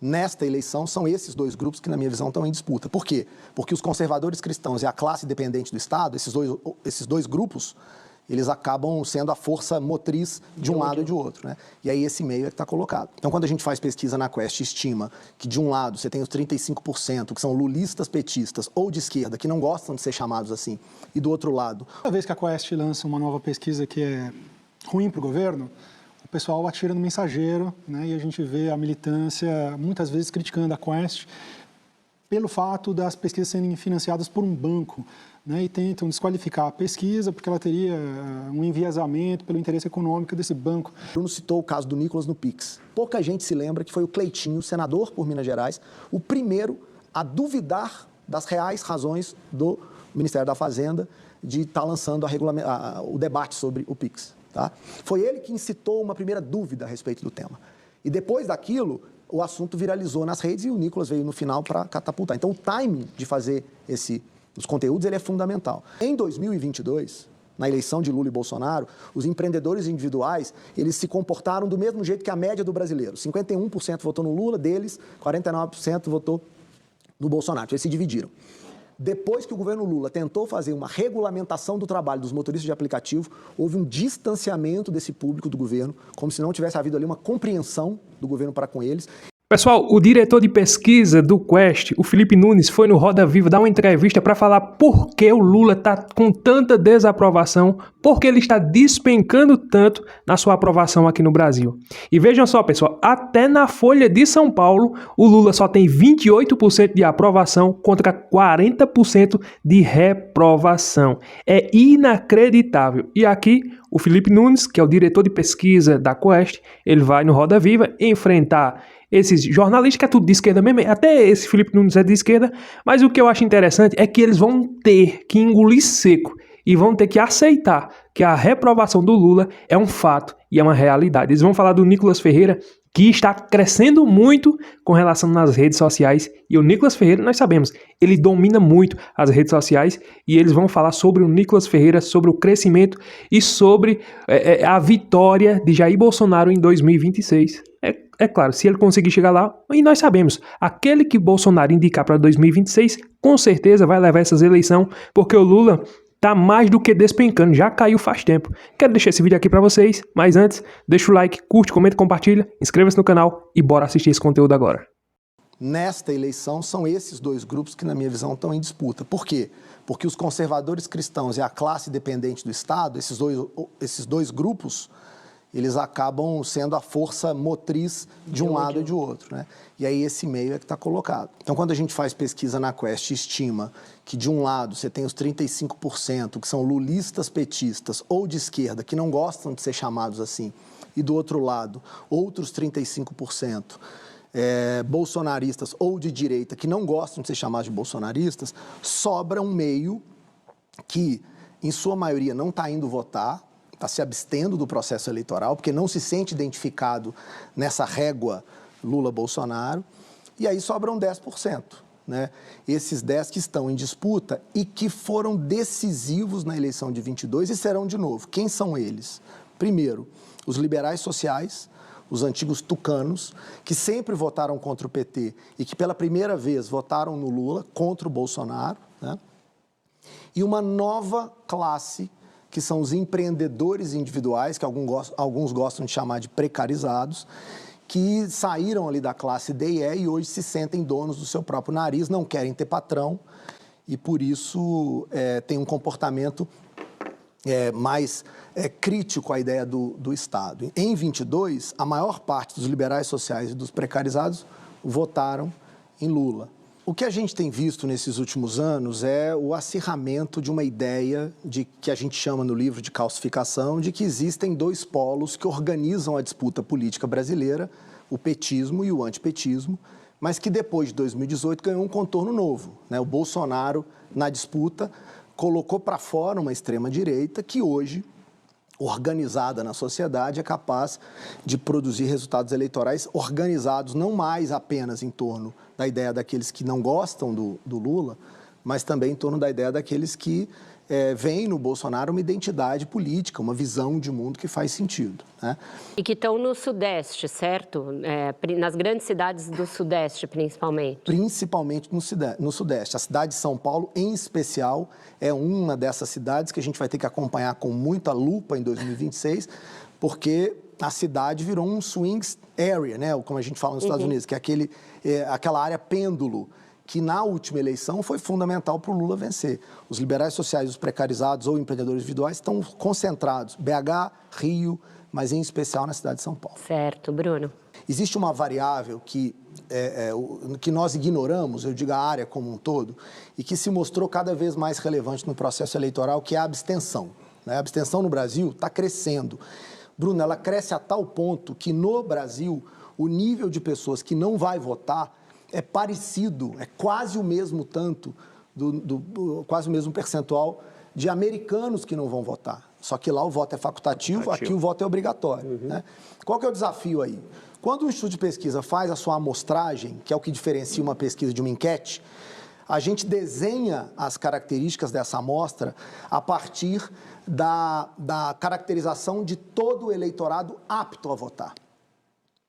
nesta eleição são esses dois grupos que, na minha visão, estão em disputa. Por quê? Porque os conservadores cristãos e a classe dependente do Estado, esses dois grupos, eles acabam sendo a força motriz de um lado e de outro, né? E aí esse meio é que está colocado. Então, quando a gente faz pesquisa na Quest, estima que de um lado você tem os 35%, que são lulistas, petistas ou de esquerda, que não gostam de ser chamados assim, e do outro lado... Toda vez que a Quest lança uma nova pesquisa que é ruim para o governo, o pessoal atira no mensageiro, né? E a gente vê a militância muitas vezes criticando a Quest pelo fato das pesquisas serem financiadas por um banco, né, e tentam desqualificar a pesquisa porque ela teria um enviesamento pelo interesse econômico desse banco. Bruno citou o caso do Nicolas no Pix. Pouca gente se lembra que foi o Cleitinho, senador por Minas Gerais, o primeiro a duvidar das reais razões do Ministério da Fazenda de estar lançando o debate sobre o Pix. Tá? Foi ele que incitou uma primeira dúvida a respeito do tema. E depois daquilo, o assunto viralizou nas redes e o Nicolas veio no final para catapultar. Então, o timing de fazer os conteúdos ele é fundamental. Em 2022, na eleição de Lula e Bolsonaro, os empreendedores individuais, eles se comportaram do mesmo jeito que a média do brasileiro. 51% votou no Lula, deles, 49% votou no Bolsonaro. Eles se dividiram. Depois que o governo Lula tentou fazer uma regulamentação do trabalho dos motoristas de aplicativo, houve um distanciamento desse público do governo, como se não tivesse havido ali uma compreensão do governo para com eles. Pessoal, o diretor de pesquisa do Quest, o Felipe Nunes, foi no Roda Viva dar uma entrevista para falar por que o Lula está com tanta desaprovação, por que ele está despencando tanto na sua aprovação aqui no Brasil. E vejam só, pessoal, até na Folha de São Paulo, o Lula só tem 28% de aprovação contra 40% de reprovação. É inacreditável. E aqui, o Felipe Nunes, que é o diretor de pesquisa da Quest, ele vai no Roda Viva enfrentar esses jornalistas, que é tudo de esquerda mesmo, até esse Felipe Nunes é de esquerda, mas o que eu acho interessante é que eles vão ter que engolir seco e vão ter que aceitar que a reprovação do Lula é um fato e é uma realidade. Eles vão falar do Nicolas Ferreira, que está crescendo muito com relação nas redes sociais, e o Nicolas Ferreira, nós sabemos, ele domina muito as redes sociais, e eles vão falar sobre o Nicolas Ferreira, sobre o crescimento e sobre a vitória de Jair Bolsonaro em 2026. É claro, se ele conseguir chegar lá, e nós sabemos, aquele que Bolsonaro indicar para 2026, com certeza vai levar essas eleições, porque o Lula tá mais do que despencando, já caiu faz tempo. Quero deixar esse vídeo aqui para vocês, mas antes, deixa o like, curte, comenta, compartilha, inscreva-se no canal e bora assistir esse conteúdo agora. Nesta eleição, são esses dois grupos que, na minha visão, estão em disputa. Por quê? Porque os conservadores cristãos e a classe dependente do Estado, esses dois grupos, eles acabam sendo a força motriz de um lado e de outro, né? E aí esse meio é que está colocado. Então, quando a gente faz pesquisa na Quest, estima que de um lado você tem os 35%, que são lulistas, petistas ou de esquerda, que não gostam de ser chamados assim, e do outro lado, outros 35%, bolsonaristas ou de direita, que não gostam de ser chamados de bolsonaristas, sobra um meio que, em sua maioria, não está indo votar, está se abstendo do processo eleitoral, porque não se sente identificado nessa régua Lula-Bolsonaro, e aí sobram 10%. Né? Esses 10 que estão em disputa e que foram decisivos na eleição de 22 e serão de novo. Quem são eles? Primeiro, os liberais sociais, os antigos tucanos, que sempre votaram contra o PT e que pela primeira vez votaram no Lula contra o Bolsonaro, né? E uma nova classe, que são os empreendedores individuais, que alguns gostam de chamar de precarizados, que saíram ali da classe D e E e hoje se sentem donos do seu próprio nariz, não querem ter patrão e, por isso, têm um comportamento mais crítico à ideia do Estado. Em 22, a maior parte dos liberais sociais e dos precarizados votaram em Lula. O que a gente tem visto nesses últimos anos é o acirramento de uma ideia que a gente chama no livro de calcificação, de que existem dois polos que organizam a disputa política brasileira, o petismo e o antipetismo, mas que depois de 2018 ganhou um contorno novo, né? O Bolsonaro, na disputa, colocou para fora uma extrema-direita que hoje, organizada na sociedade, é capaz de produzir resultados eleitorais organizados não mais apenas em torno da ideia daqueles que não gostam do Lula, mas também em torno da ideia daqueles que veem no Bolsonaro uma identidade política, uma visão de mundo que faz sentido, né? E que estão no Sudeste, certo? Nas grandes cidades do Sudeste, principalmente. Principalmente no Sudeste. A cidade de São Paulo, em especial, é uma dessas cidades que a gente vai ter que acompanhar com muita lupa em 2026, porque a cidade virou um swing area, né? Como a gente fala nos Estados Unidos, que é aquela área pêndulo, que na última eleição foi fundamental para o Lula vencer. Os liberais sociais, os precarizados ou empreendedores individuais estão concentrados, BH, Rio, mas em especial na cidade de São Paulo. Certo, Bruno. Existe uma variável que nós ignoramos, eu digo a área como um todo, e que se mostrou cada vez mais relevante no processo eleitoral, que é a abstenção, né? A abstenção no Brasil está crescendo. Bruno, ela cresce a tal ponto que no Brasil o nível de pessoas que não vai votar é parecido, é quase o mesmo tanto, quase o mesmo percentual de americanos que não vão votar. Só que lá o voto é facultativo, aqui o voto é obrigatório, né? Qual que é o desafio aí? Quando o Instituto de Pesquisa faz a sua amostragem, que é o que diferencia uma pesquisa de uma enquete, a gente desenha as características dessa amostra a partir da caracterização de todo o eleitorado apto a votar.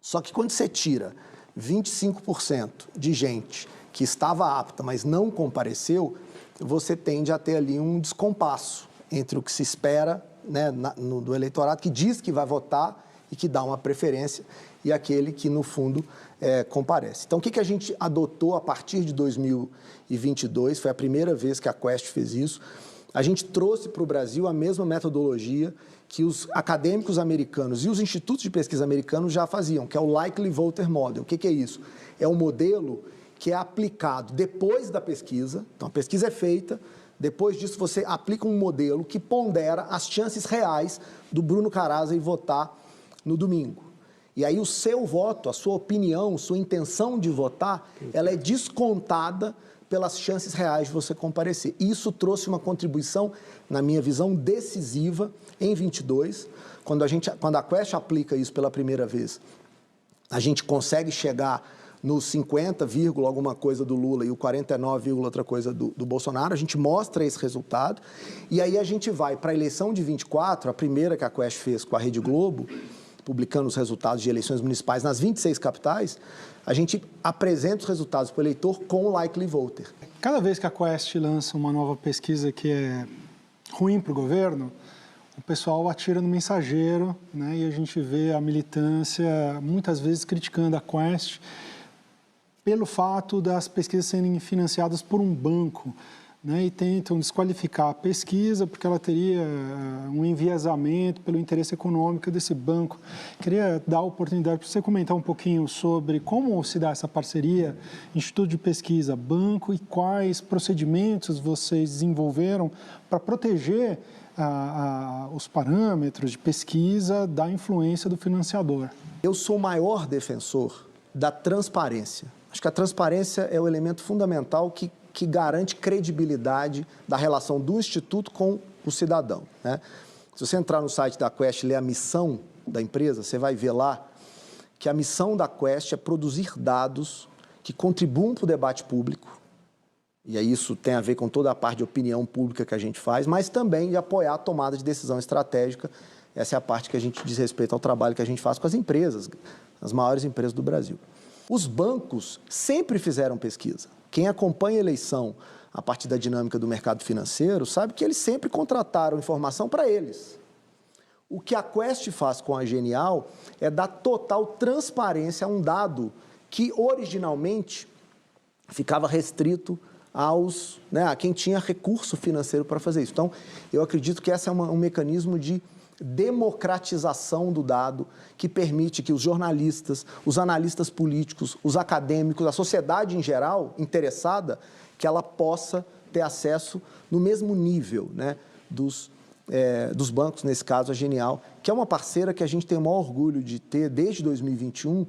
Só que quando você tira 25% de gente que estava apta, mas não compareceu, você tende a ter ali um descompasso entre o que se espera, né, do eleitorado que diz que vai votar e que dá uma preferência e aquele que, no fundo, comparece. Então, o que a gente adotou a partir de 2022, foi a primeira vez que a Quest fez isso, a gente trouxe para o Brasil a mesma metodologia que os acadêmicos americanos e os institutos de pesquisa americanos já faziam, que é o Likely Voter Model. O que é isso? É um modelo que é aplicado depois da pesquisa. Então, a pesquisa é feita, depois disso você aplica um modelo que pondera as chances reais do Bruno Caraza ir votar no domingo. E aí o seu voto, a sua opinião, sua intenção de votar, ela é descontada pelas chances reais de você comparecer. Isso trouxe uma contribuição, na minha visão, decisiva em 22. Quando a Quest aplica isso pela primeira vez, a gente consegue chegar no 50, alguma coisa do Lula e o 49, outra coisa do Bolsonaro. A gente mostra esse resultado e aí a gente vai para a eleição de 24, a primeira que a Quest fez com a Rede Globo, publicando os resultados de eleições municipais nas 26 capitais, a gente apresenta os resultados para o eleitor com o Likely Voter. Cada vez que a Quest lança uma nova pesquisa que é ruim para o governo, o pessoal atira no mensageiro, né? E a gente vê a militância muitas vezes criticando a Quest pelo fato das pesquisas serem financiadas por um banco, né? E tentam desqualificar a pesquisa porque ela teria um enviesamento pelo interesse econômico desse banco. Queria dar a oportunidade para você comentar um pouquinho sobre como se dá essa parceria Instituto de Pesquisa, banco, e quais procedimentos vocês desenvolveram para proteger os parâmetros de pesquisa da influência do financiador. Eu sou o maior defensor da transparência. Acho que a transparência é o elemento fundamental que garante credibilidade da relação do Instituto com o cidadão, né? Se você entrar no site da Quest e ler a missão da empresa, você vai ver lá que a missão da Quest é produzir dados que contribuam para o debate público, e aí isso tem a ver com toda a parte de opinião pública que a gente faz, mas também de apoiar a tomada de decisão estratégica. Essa é a parte que a gente diz respeito ao trabalho que a gente faz com as empresas, as maiores empresas do Brasil. Os bancos sempre fizeram pesquisa. Quem acompanha a eleição a partir da dinâmica do mercado financeiro sabe que eles sempre contrataram informação para eles. O que a Quest faz com a Genial é dar total transparência a um dado que originalmente ficava restrito a quem tinha recurso financeiro para fazer isso. Então, eu acredito que esse é um mecanismo de democratização do dado que permite que os jornalistas, os analistas políticos, os acadêmicos, a sociedade em geral interessada, que ela possa ter acesso no mesmo nível, né, dos bancos, nesse caso a Genial, que é uma parceira que a gente tem o maior orgulho de ter desde 2021,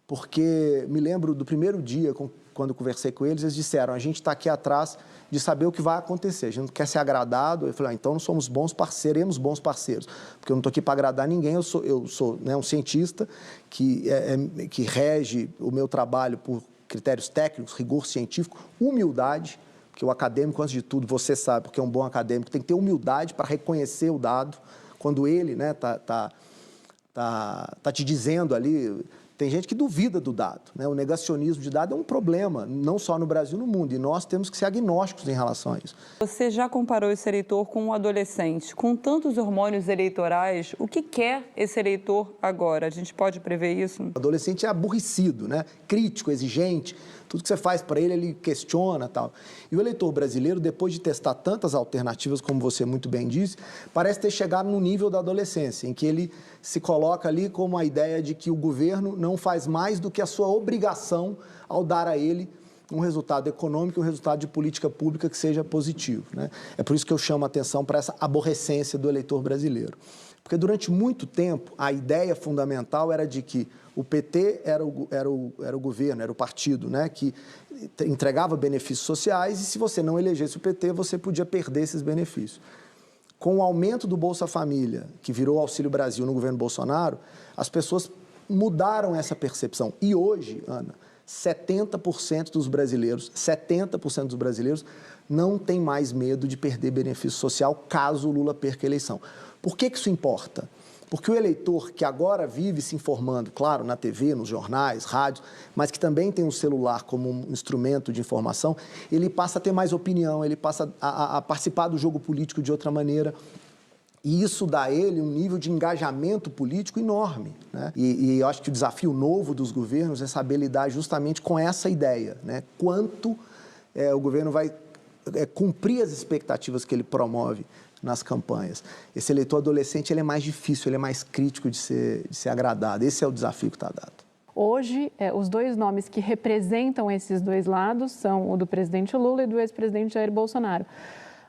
porque me lembro do primeiro dia, quando conversei com eles disseram, a gente está aqui atrás de saber o que vai acontecer, a gente não quer ser agradado. Eu falei, então não somos bons parceiros, seremos bons parceiros, porque eu não estou aqui para agradar ninguém, eu sou né, um cientista que rege o meu trabalho por critérios técnicos, rigor científico, humildade, porque o acadêmico, antes de tudo, você sabe, porque é um bom acadêmico, tem que ter humildade para reconhecer o dado, quando ele tá te dizendo ali. Tem gente que duvida do dado, né? O negacionismo de dado é um problema, não só no Brasil, no mundo, e nós temos que ser agnósticos em relação a isso. Você já comparou esse eleitor com um adolescente. Com tantos hormônios eleitorais, o que quer esse eleitor agora? A gente pode prever isso? O adolescente é aborrecido, né? Crítico, exigente, tudo que você faz para ele questiona e tal. E o eleitor brasileiro, depois de testar tantas alternativas, como você muito bem disse, parece ter chegado no nível da adolescência, em que ele se coloca ali como a ideia de que o governo não faz mais do que a sua obrigação ao dar a ele um resultado econômico, um resultado de política pública que seja positivo, né? É por isso que eu chamo a atenção para essa aborrecência do eleitor brasileiro. Porque durante muito tempo a ideia fundamental era de que o PT era o governo, era o partido, né, que entregava benefícios sociais, e se você não elegesse o PT, você podia perder esses benefícios. Com o aumento do Bolsa Família, que virou Auxílio Brasil no governo Bolsonaro, as pessoas mudaram essa percepção. E hoje, Ana, 70% dos brasileiros não tem mais medo de perder benefício social caso o Lula perca a eleição. Por que isso importa? Porque o eleitor que agora vive se informando, claro, na TV, nos jornais, rádios, mas que também tem o celular como um instrumento de informação, ele passa a ter mais opinião, ele passa a participar do jogo político de outra maneira. E isso dá a ele um nível de engajamento político enorme, né? E eu acho que o desafio novo dos governos é saber lidar justamente com essa ideia, né? Quanto o governo vai cumprir as expectativas que ele promove nas campanhas. Esse eleitor adolescente ele é mais difícil, ele é mais crítico de ser agradado. Esse é o desafio que está dado. Hoje, os dois nomes que representam esses dois lados são o do presidente Lula e do ex-presidente Jair Bolsonaro,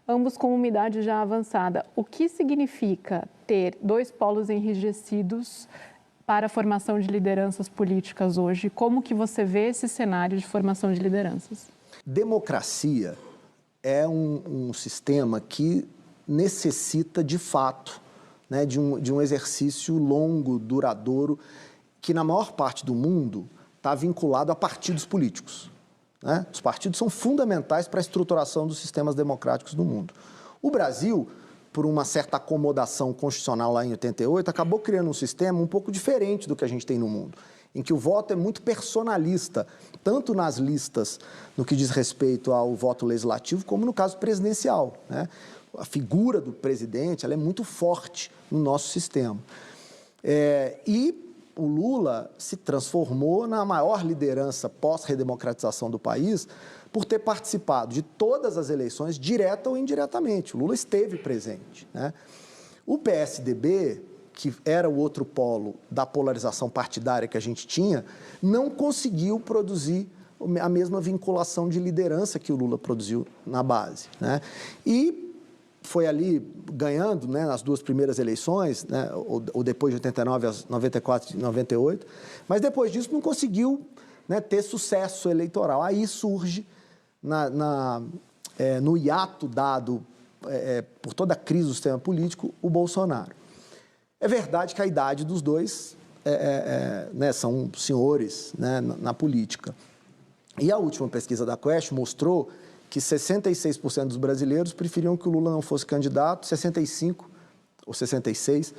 ambos com uma idade já avançada. O que significa ter dois polos enrijecidos para a formação de lideranças políticas hoje? Como que você vê esse cenário de formação de lideranças? Democracia é um sistema que necessita, de fato, né, de um exercício longo, duradouro, que na maior parte do mundo está vinculado a partidos políticos, né? Os partidos são fundamentais para a estruturação dos sistemas democráticos do mundo. O Brasil, por uma certa acomodação constitucional lá em 88, acabou criando um sistema um pouco diferente do que a gente tem no mundo, em que o voto é muito personalista, tanto nas listas no que diz respeito ao voto legislativo, como no caso presidencial, né? A figura do presidente ela é muito forte no nosso sistema. E o Lula se transformou na maior liderança pós-redemocratização do país por ter participado de todas as eleições, direta ou indiretamente. O Lula esteve presente, né? O PSDB, que era o outro polo da polarização partidária que a gente tinha, não conseguiu produzir a mesma vinculação de liderança que o Lula produziu na base, né? E foi ali ganhando, né, nas duas primeiras eleições, né, ou depois de 89, as 94 e 98, mas depois disso não conseguiu, né, ter sucesso eleitoral. Aí surge, no hiato dado por toda a crise do sistema político, o Bolsonaro. É verdade que a idade dos dois né, são senhores, né, na política. E a última pesquisa da Quest mostrou que 66% dos brasileiros preferiam que o Lula não fosse candidato, 65% ou 66%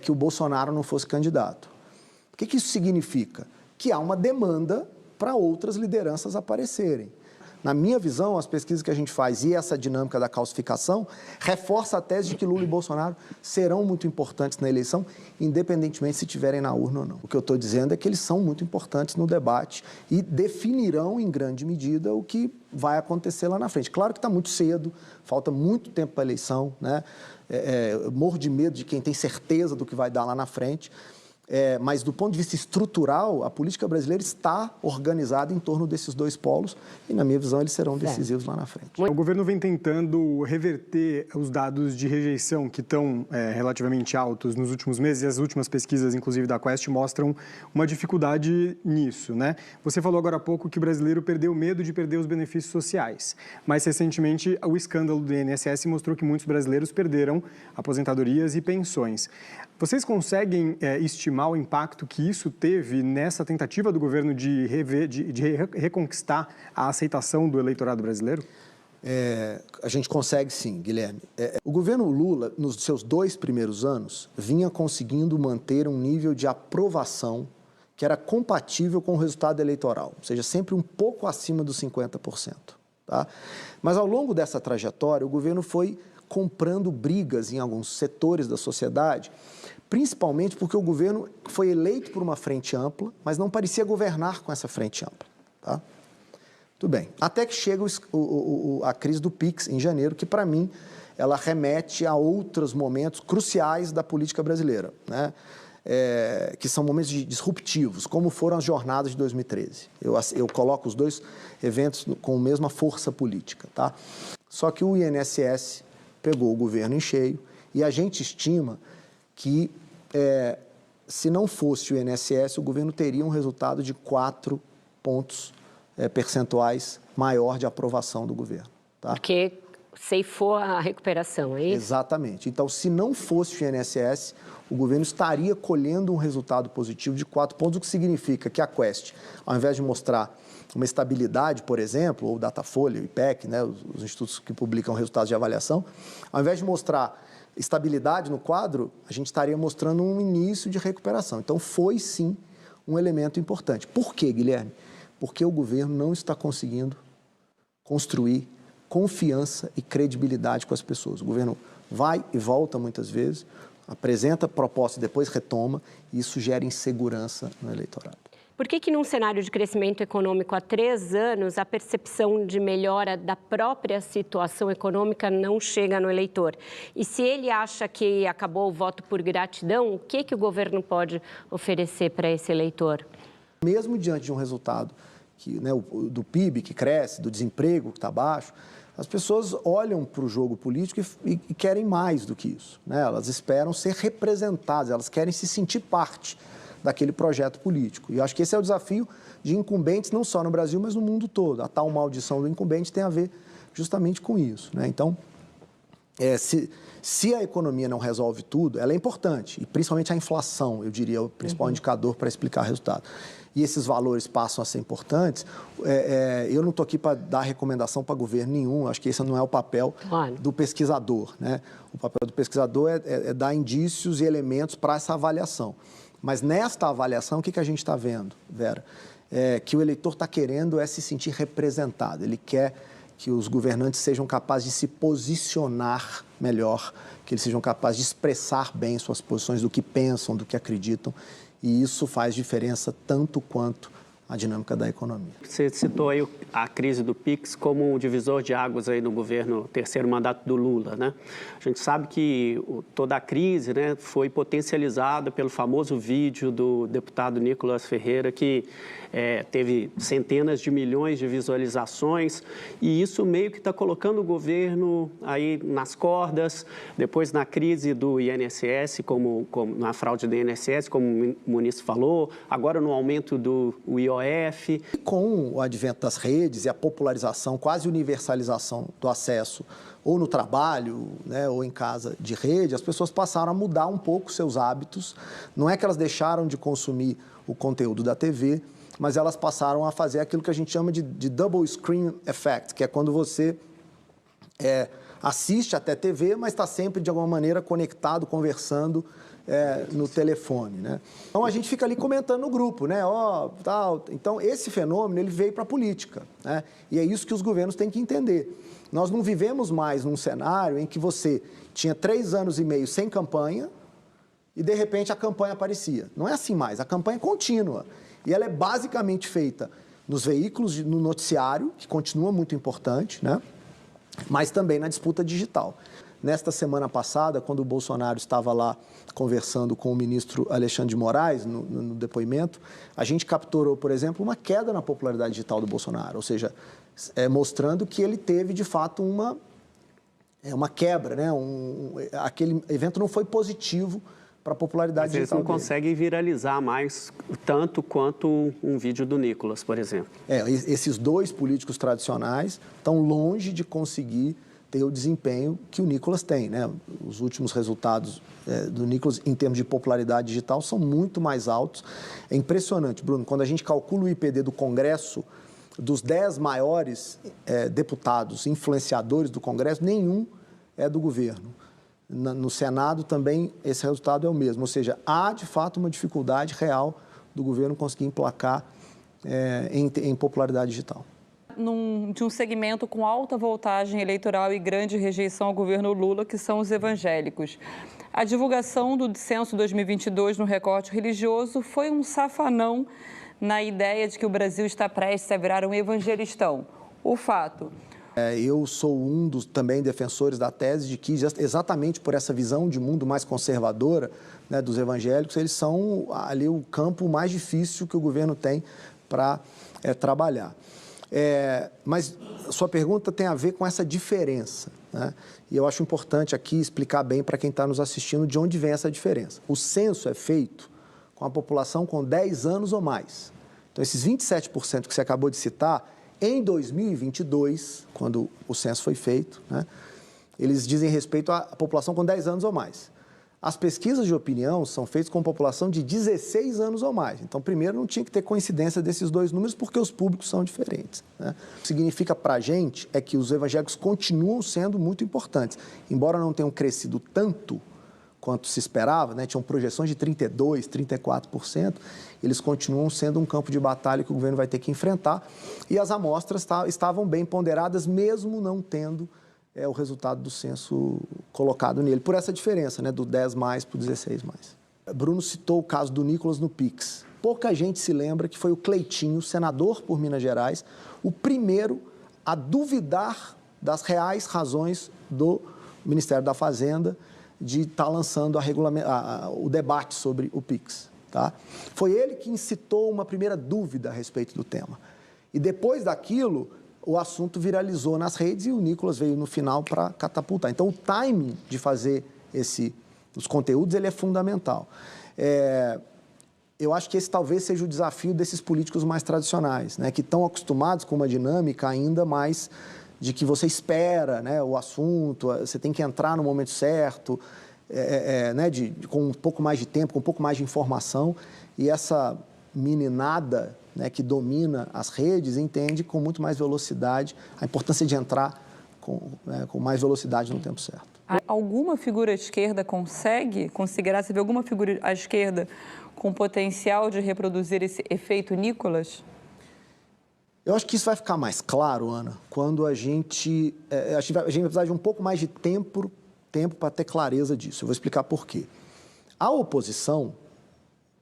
que o Bolsonaro não fosse candidato. O que isso significa? Que há uma demanda para outras lideranças aparecerem. Na minha visão, as pesquisas que a gente faz e essa dinâmica da calcificação reforça a tese de que Lula e Bolsonaro serão muito importantes na eleição, independentemente se estiverem na urna ou não. O que eu estou dizendo é que eles são muito importantes no debate e definirão, em grande medida, o que vai acontecer lá na frente. Claro que está muito cedo, falta muito tempo para a eleição, né? Eu morro de medo de quem tem certeza do que vai dar lá na frente. Mas, do ponto de vista estrutural, a política brasileira está organizada em torno desses dois polos e, na minha visão, eles serão decisivos lá na frente. O governo vem tentando reverter os dados de rejeição que estão relativamente altos nos últimos meses e as últimas pesquisas, inclusive da Quest, mostram uma dificuldade nisso, né? Você falou agora há pouco que o brasileiro perdeu medo de perder os benefícios sociais, mas recentemente o escândalo do INSS mostrou que muitos brasileiros perderam aposentadorias e pensões. Vocês conseguem estimar o impacto que isso teve nessa tentativa do governo de reconquistar a aceitação do eleitorado brasileiro? A gente consegue sim, Guilherme. O governo Lula, nos seus 2 primeiros anos, vinha conseguindo manter um nível de aprovação que era compatível com o resultado eleitoral, ou seja, sempre um pouco acima dos 50%. Tá? Mas ao longo dessa trajetória, o governo foi comprando brigas em alguns setores da sociedade, principalmente porque o governo foi eleito por uma frente ampla, mas não parecia governar com essa frente ampla. Tá? Tudo bem. Até que chega a crise do PIX em janeiro, que para mim ela remete a outros momentos cruciais da política brasileira, né? Que são momentos disruptivos, como foram as jornadas de 2013. Eu coloco os 2 eventos com a mesma força política. Tá? Só que o INSS pegou o governo em cheio e a gente estima que, se não fosse o INSS, o governo teria um resultado de 4 pontos percentuais maior de aprovação do governo. Tá? Porque ceifou a recuperação, é isso? Exatamente. Então, se não fosse o INSS, o governo estaria colhendo um resultado positivo de 4 pontos, o que significa que a Quest, ao invés de mostrar uma estabilidade, por exemplo, ou o Datafolha, o IPEC, né, os institutos que publicam resultados de avaliação, ao invés de mostrar estabilidade no quadro, a gente estaria mostrando um início de recuperação. Então, foi sim um elemento importante. Por quê, Guilherme? Porque o governo não está conseguindo construir confiança e credibilidade com as pessoas. O governo vai e volta muitas vezes, apresenta proposta e depois retoma, e isso gera insegurança no eleitorado. Por que num cenário de crescimento econômico há 3 anos, a percepção de melhora da própria situação econômica não chega no eleitor? E se ele acha que acabou o voto por gratidão, o que o governo pode oferecer para esse eleitor? Mesmo diante de um resultado do PIB que cresce, do desemprego que está baixo, as pessoas olham para o jogo político e querem mais do que isso, né? Elas esperam ser representadas, elas querem se sentir parte daquele projeto político. E eu acho que esse é o desafio de incumbentes, não só no Brasil, mas no mundo todo. A tal maldição do incumbente tem a ver justamente com isso, né? Então, se a economia não resolve tudo, ela é importante, e principalmente a inflação, eu diria, é o principal indicador para explicar o resultado. E esses valores passam a ser importantes. Eu não estou aqui para dar recomendação para governo nenhum, acho que esse não é o papel do pesquisador, né? O papel do pesquisador é dar indícios e elementos para essa avaliação. Mas nesta avaliação, o que a gente está vendo, Vera? Que o eleitor está querendo se sentir representado, ele quer que os governantes sejam capazes de se posicionar melhor, que eles sejam capazes de expressar bem suas posições, do que pensam, do que acreditam, e isso faz diferença tanto quanto a dinâmica da economia. Você citou aí a crise do PIX como um divisor de águas aí no governo, terceiro mandato do Lula, né? A gente sabe que toda a crise, né, foi potencializada pelo famoso vídeo do deputado Nicolas Ferreira, que teve centenas de milhões de visualizações, e isso meio que está colocando o governo aí nas cordas, depois na crise do INSS, como na fraude do INSS, como o Muniz falou, agora no aumento do IOF. Com o advento das redes e a popularização, quase universalização do acesso, ou no trabalho, né, ou em casa de rede, as pessoas passaram a mudar um pouco seus hábitos. Não é que elas deixaram de consumir o conteúdo da TV, mas elas passaram a fazer aquilo que a gente chama de double screen effect, que é quando você assiste até TV, mas está sempre, de alguma maneira, conectado, conversando no telefone, né? Então, a gente fica ali comentando no grupo, né? Tal. Então, esse fenômeno, ele veio para a política, né? E é isso que os governos têm que entender. Nós não vivemos mais num cenário em que você tinha 3 anos e meio sem campanha e, de repente, a campanha aparecia. Não é assim mais, a campanha é contínua. E ela é basicamente feita nos veículos, no noticiário, que continua muito importante, né? Mas também na disputa digital. Nesta semana passada, quando o Bolsonaro estava lá conversando com o ministro Alexandre de Moraes, no depoimento, a gente capturou, por exemplo, uma queda na popularidade digital do Bolsonaro, ou seja, mostrando que ele teve, de fato, uma quebra, né? Aquele evento não foi positivo para a popularidade digital dele. Eles não conseguem viralizar mais tanto quanto um vídeo do Nicolas, por exemplo. Esses 2 políticos tradicionais estão longe de conseguir ter o desempenho que o Nicolas tem, né? Os últimos resultados do Nicolas, em termos de popularidade digital, são muito mais altos. É impressionante, Bruno, quando a gente calcula o IPD do Congresso dos 10 maiores deputados influenciadores do Congresso, nenhum é do governo. No Senado também esse resultado é o mesmo, ou seja, há de fato uma dificuldade real do governo conseguir emplacar em popularidade digital. De um segmento com alta voltagem eleitoral e grande rejeição ao governo Lula, que são os evangélicos. A divulgação do censo 2022 no recorte religioso foi um safanão na ideia de que o Brasil está prestes a virar um evangelistão. O fato... Eu sou um dos também defensores da tese de que, exatamente por essa visão de mundo mais conservadora, né, dos evangélicos, eles são ali o campo mais difícil que o governo tem para trabalhar. Mas sua pergunta tem a ver com essa diferença, né? E eu acho importante aqui explicar bem para quem está nos assistindo de onde vem essa diferença. O censo é feito com a população com 10 anos ou mais. Então, esses 27% que você acabou de citar, em 2022, quando o censo foi feito, né, eles dizem respeito à população com 10 anos ou mais. As pesquisas de opinião são feitas com população de 16 anos ou mais. Então, primeiro, não tinha que ter coincidência desses dois números, porque os públicos são diferentes, né? O que significa para a gente é que os evangélicos continuam sendo muito importantes. Embora não tenham crescido tanto quanto se esperava, né? Tinham projeções de 32%, 34%, eles continuam sendo um campo de batalha que o governo vai ter que enfrentar. E as amostras estavam bem ponderadas, mesmo não tendo o resultado do censo colocado nele, por essa diferença, né, do 10 mais para o 16 mais. Bruno citou o caso do Nicolas no Pix. Pouca gente se lembra que foi o Cleitinho, senador por Minas Gerais, o primeiro a duvidar das reais razões do Ministério da Fazenda de estar lançando o debate sobre o Pix. Tá? Foi ele que incitou uma primeira dúvida a respeito do tema. E depois daquilo, o assunto viralizou nas redes e o Nicolas veio no final para catapultar. Então, o timing de fazer os conteúdos ele é fundamental. Eu acho que esse talvez seja o desafio desses políticos mais tradicionais, né, que estão acostumados com uma dinâmica ainda mais de que você espera, né, o assunto, você tem que entrar no momento certo, né, com um pouco mais de tempo, com um pouco mais de informação. E essa meninada, né, que domina as redes, entende com muito mais velocidade a importância de entrar com mais velocidade no tempo certo. Alguma figura à esquerda conseguirá se ver alguma figura à esquerda com potencial de reproduzir esse efeito Nicolas? Eu acho que isso vai ficar mais claro, Ana, quando a gente vai precisar de um pouco mais de tempo para ter clareza disso. Eu vou explicar por quê. A oposição,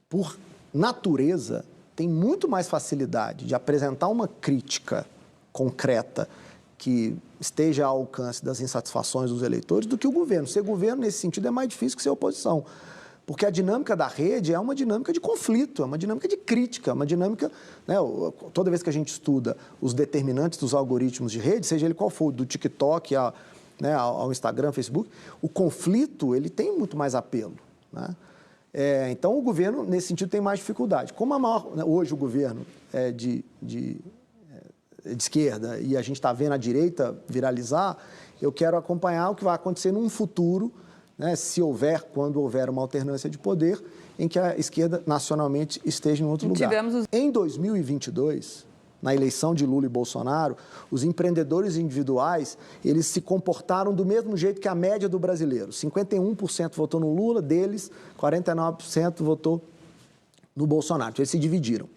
por natureza, tem muito mais facilidade de apresentar uma crítica concreta que esteja ao alcance das insatisfações dos eleitores do que o governo. Ser governo, nesse sentido, é mais difícil que ser oposição. Porque a dinâmica da rede é uma dinâmica de conflito, é uma dinâmica de crítica, é uma dinâmica... Né, toda vez que a gente estuda os determinantes dos algoritmos de rede, seja ele qual for, do TikTok ao Instagram, Facebook, o conflito ele tem muito mais apelo, né? Então, o governo, nesse sentido, tem mais dificuldade. Como hoje o governo é de esquerda e a gente está vendo a direita viralizar, eu quero acompanhar o que vai acontecer num futuro, né, quando houver uma alternância de poder, em que a esquerda nacionalmente esteja em outro lugar. Em 2022, na eleição de Lula e Bolsonaro, os empreendedores individuais, eles se comportaram do mesmo jeito que a média do brasileiro. 51% votou no Lula, deles, 49% votou no Bolsonaro. Então, eles se dividiram.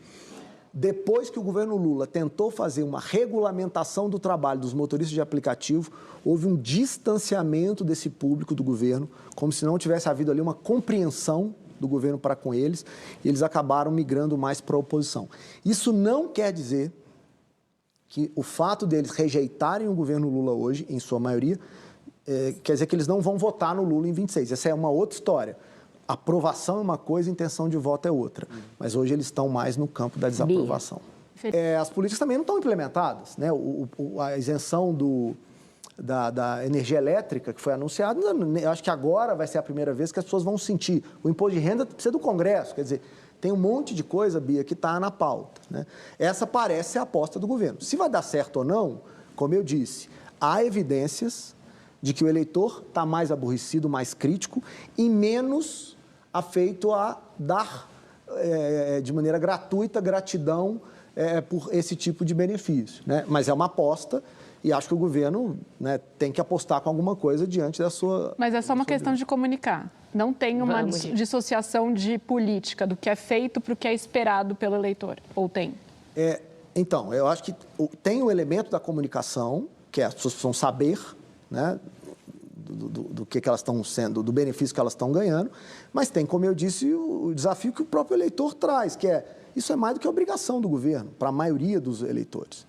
Depois que o governo Lula tentou fazer uma regulamentação do trabalho dos motoristas de aplicativo, houve um distanciamento desse público do governo, como se não tivesse havido ali uma compreensão do governo para com eles, e eles acabaram migrando mais para a oposição. Isso não quer dizer que o fato deles rejeitarem o governo Lula hoje, em sua maioria, quer dizer que eles não vão votar no Lula em 26. Essa é uma outra história. Aprovação é uma coisa, intenção de voto é outra. Mas hoje eles estão mais no campo da desaprovação. As políticas também não estão implementadas, né? A isenção da energia elétrica que foi anunciada, eu acho que agora vai ser a primeira vez que as pessoas vão sentir. O imposto de renda precisa do Congresso, quer dizer, tem um monte de coisa, Bia, que está na pauta, né? Essa parece ser a aposta do governo. Se vai dar certo ou não, como eu disse, há evidências de que o eleitor está mais aborrecido, mais crítico e menos afeito a dar de maneira gratuita gratidão por esse tipo de benefício, né? Mas é uma aposta e acho que o governo, né, tem que apostar com alguma coisa diante da sua... Mas é só uma questão de comunicar. Não tem uma dissociação de política do que é feito para o que é esperado pelo eleitor, ou tem? Então, eu acho que tem o elemento da comunicação, que as pessoas precisam saber, né, do que elas estão sendo, do benefício que elas estão ganhando, mas tem, como eu disse, o desafio que o próprio eleitor traz, que isso é mais do que obrigação do governo, para a maioria dos eleitores.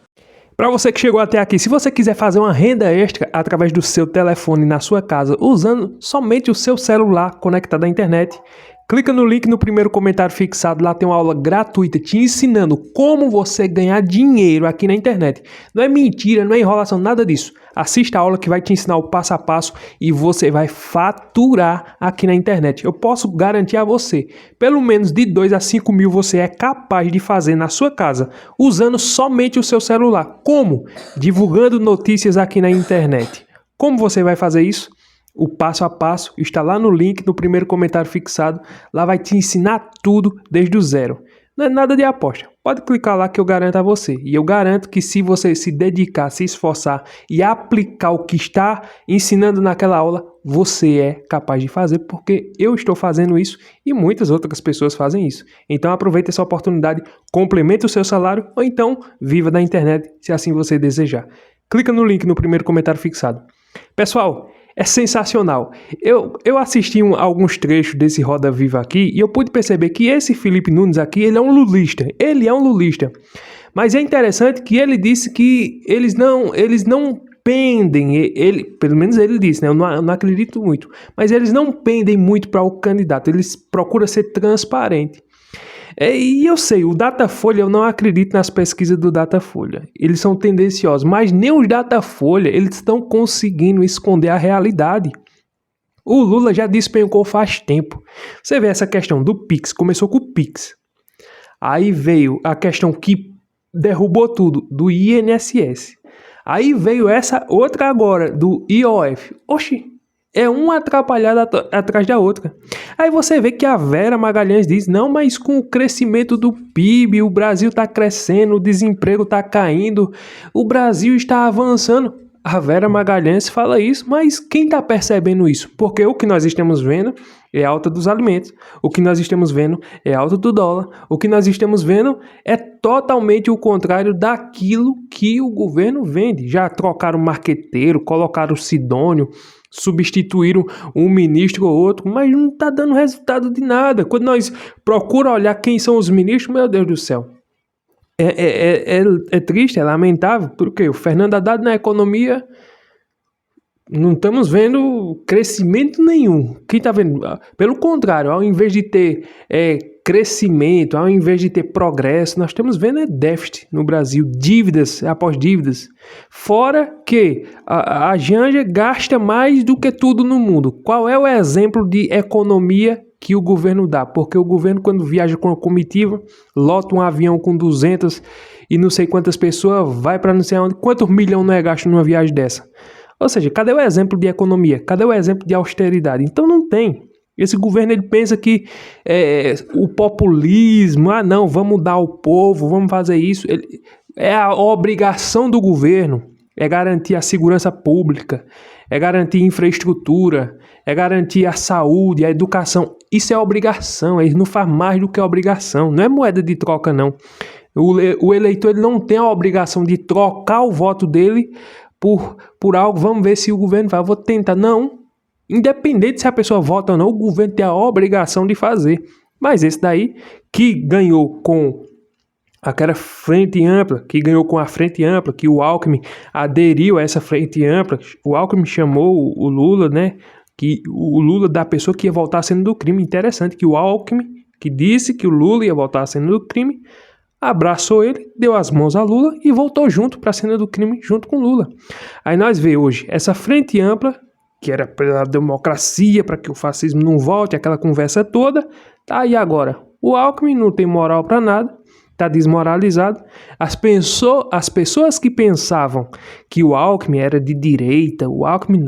Para você que chegou até aqui, se você quiser fazer uma renda extra através do seu telefone na sua casa, usando somente o seu celular conectado à internet, clica no link no primeiro comentário fixado, lá tem uma aula gratuita te ensinando como você ganhar dinheiro aqui na internet. Não é mentira, não é enrolação, nada disso. Assista a aula que vai te ensinar o passo a passo e você vai faturar aqui na internet. Eu posso garantir a você, pelo menos de 2 a 5 mil você é capaz de fazer na sua casa, usando somente o seu celular. Como? Divulgando notícias aqui na internet. Como você vai fazer isso? O passo a passo está lá no link, no primeiro comentário fixado. Lá vai te ensinar tudo desde o zero. Não é nada de aposta. Pode clicar lá que eu garanto a você. E eu garanto que se você se dedicar, se esforçar e aplicar o que está ensinando naquela aula, você é capaz de fazer, porque eu estou fazendo isso e muitas outras pessoas fazem isso. Então aproveite essa oportunidade, complemente o seu salário ou então viva da internet, se assim você desejar. Clica no link no primeiro comentário fixado. Pessoal, é sensacional. Eu assisti alguns trechos desse Roda Viva aqui e eu pude perceber que esse Felipe Nunes aqui, ele é um lulista. Ele é um lulista. Mas é interessante que ele disse que eles não pendem, pelo menos ele disse, né? Eu não acredito muito. Mas eles não pendem muito para o candidato. Eles procuram ser transparentes. E eu sei, o Datafolha, eu não acredito nas pesquisas do Datafolha. Eles são tendenciosos, mas nem os Datafolha, eles estão conseguindo esconder a realidade. O Lula já despencou faz tempo. Você vê essa questão do Pix, começou com o Pix. Aí veio a questão que derrubou tudo, do INSS. Aí veio essa outra agora, do IOF. Oxi! É uma atrapalhada atrás da outra. Aí você vê que a Vera Magalhães diz, não, mas com o crescimento do PIB, o Brasil está crescendo, o desemprego está caindo, o Brasil está avançando. A Vera Magalhães fala isso, mas quem está percebendo isso? Porque o que nós estamos vendo é a alta dos alimentos, o que nós estamos vendo é a alta do dólar, o que nós estamos vendo é totalmente o contrário daquilo que o governo vende. Já trocaram marqueteiro, colocaram Sidônio, substituíram um ministro ou outro, mas não está dando resultado de nada. Quando nós procuramos olhar quem são os ministros, meu Deus do céu, é triste, é lamentável, porque o Fernando Haddad na economia, não estamos vendo crescimento nenhum. Quem está vendo? Pelo contrário, ao invés de ter crescimento, ao invés de ter progresso, nós estamos vendo déficit no Brasil, dívidas após dívidas. Fora que a Janja gasta mais do que tudo no mundo. Qual é o exemplo de economia que o governo dá? Porque o governo, quando viaja com a comitiva, lota um avião com 200 e não sei quantas pessoas, vai para não sei onde, quantos milhões não é gasto numa viagem dessa? Ou seja, cadê o exemplo de economia? Cadê o exemplo de austeridade? Então não tem. Esse governo, ele pensa que o populismo, não, vamos mudar o povo, vamos fazer isso. É a obrigação do governo, é garantir a segurança pública, é garantir infraestrutura, é garantir a saúde, a educação. Isso é obrigação, ele não faz mais do que obrigação, não é moeda de troca, não. O eleitor, ele não tem a obrigação de trocar o voto dele por algo. Vamos ver se o governo vai, vou tentar, não. Independente se a pessoa vota ou não, o governo tem a obrigação de fazer. Mas esse daí, que ganhou com aquela frente ampla, que ganhou com a frente ampla, que o Alckmin aderiu a essa frente ampla, o Alckmin chamou o Lula, né? Que o Lula da pessoa que ia voltar à cena do crime. Interessante que o Alckmin, que disse que o Lula ia voltar à cena do crime, abraçou ele, deu as mãos a Lula e voltou junto para a cena do crime, junto com Lula. Aí nós vemos hoje essa frente ampla, que era pela democracia, para que o fascismo não volte, aquela conversa toda, tá aí agora. O Alckmin não tem moral para nada, tá desmoralizado. As pessoas que pensavam que o Alckmin era de direita, o Alckmin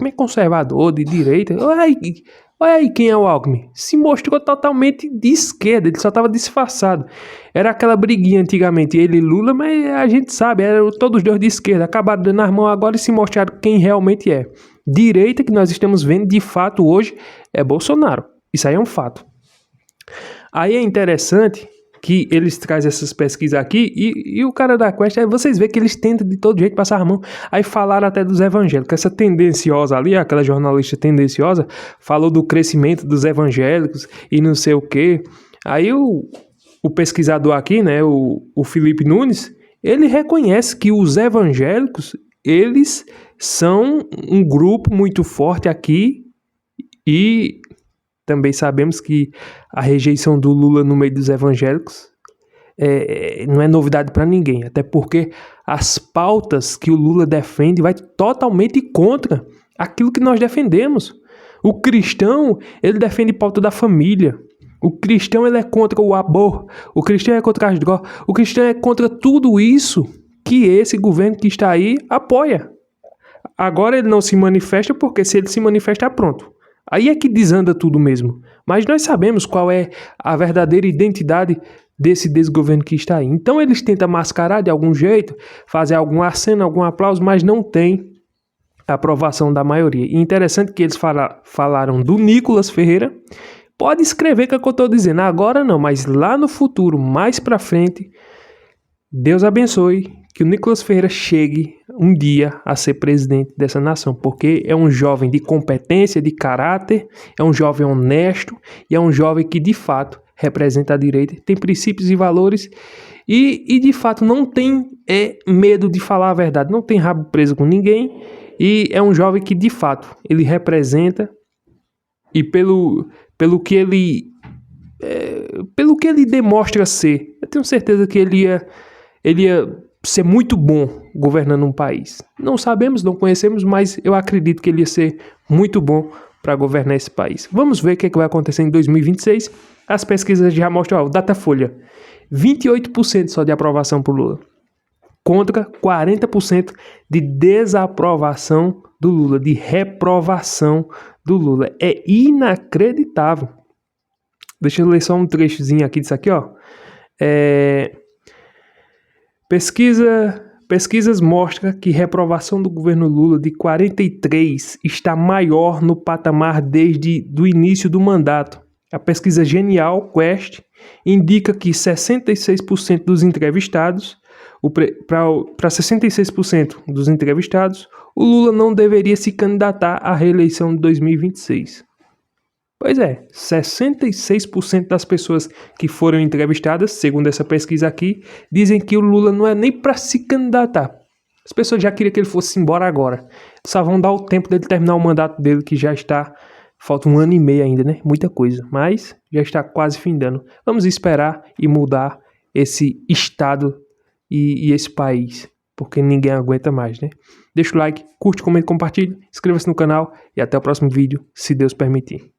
é conservador, de direita. Olha aí quem é o Alckmin. Se mostrou totalmente de esquerda, ele só estava disfarçado. Era aquela briguinha antigamente, ele e Lula, mas a gente sabe, eram todos os dois de esquerda. Acabaram dando as mãos agora e se mostraram quem realmente é. Direita que nós estamos vendo, de fato, hoje, é Bolsonaro. Isso aí é um fato. Aí é interessante que eles trazem essas pesquisas aqui e o cara da Quest, aí vocês veem que eles tentam de todo jeito passar a mão. Aí falaram até dos evangélicos. Essa tendenciosa ali, aquela jornalista tendenciosa, falou do crescimento dos evangélicos e não sei o quê. Aí o pesquisador aqui, né, o Felipe Nunes, ele reconhece que os evangélicos, eles são um grupo muito forte aqui e também sabemos que a rejeição do Lula no meio dos evangélicos não é novidade para ninguém, até porque as pautas que o Lula defende vai totalmente contra aquilo que nós defendemos. O cristão, ele defende pauta da família. O cristão, ele é contra o aborto. O cristão é contra as drogas. O cristão é contra tudo isso que esse governo que está aí apoia. Agora ele não se manifesta porque se ele se manifestar, pronto. Aí é que desanda tudo mesmo. Mas nós sabemos qual é a verdadeira identidade desse desgoverno que está aí. Então eles tentam mascarar de algum jeito, fazer algum aceno, algum aplauso, mas não tem aprovação da maioria. E interessante que eles falaram do Nicolas Ferreira. Pode escrever que é o que eu estou dizendo. Agora não, mas lá no futuro, mais para frente, Deus abençoe que o Nicolas Ferreira chegue um dia a ser presidente dessa nação, porque é um jovem de competência, de caráter, é um jovem honesto e é um jovem que de fato representa a direita, tem princípios e valores e de fato não tem medo de falar a verdade, não tem rabo preso com ninguém e é um jovem que de fato ele representa e pelo que ele demonstra ser, eu tenho certeza que ele ia ser muito bom governando um país. Não sabemos, não conhecemos, mas eu acredito que ele ia ser muito bom para governar esse país. Vamos ver o que vai acontecer em 2026. As pesquisas já mostram, o Datafolha, 28% só de aprovação por Lula, contra 40% de desaprovação do Lula, de reprovação do Lula. É inacreditável. Deixa eu ler só um trechozinho aqui disso aqui, ó. Pesquisas mostram que reprovação do governo Lula de 43 está maior no patamar desde o início do mandato. A pesquisa Genial Quest indica que 66% dos entrevistados, para 66% dos entrevistados, o Lula não deveria se candidatar à reeleição de 2026. Pois é, 66% das pessoas que foram entrevistadas, segundo essa pesquisa aqui, dizem que o Lula não é nem para se candidatar. As pessoas já queriam que ele fosse embora agora. Só vão dar o tempo dele terminar o mandato dele, que já está... Falta 1 ano e meio ainda, né? Muita coisa. Mas já está quase findando. Vamos esperar e mudar esse estado e esse país. Porque ninguém aguenta mais, né? Deixa o like, curte, comenta, compartilha. Inscreva-se no canal e até o próximo vídeo, se Deus permitir.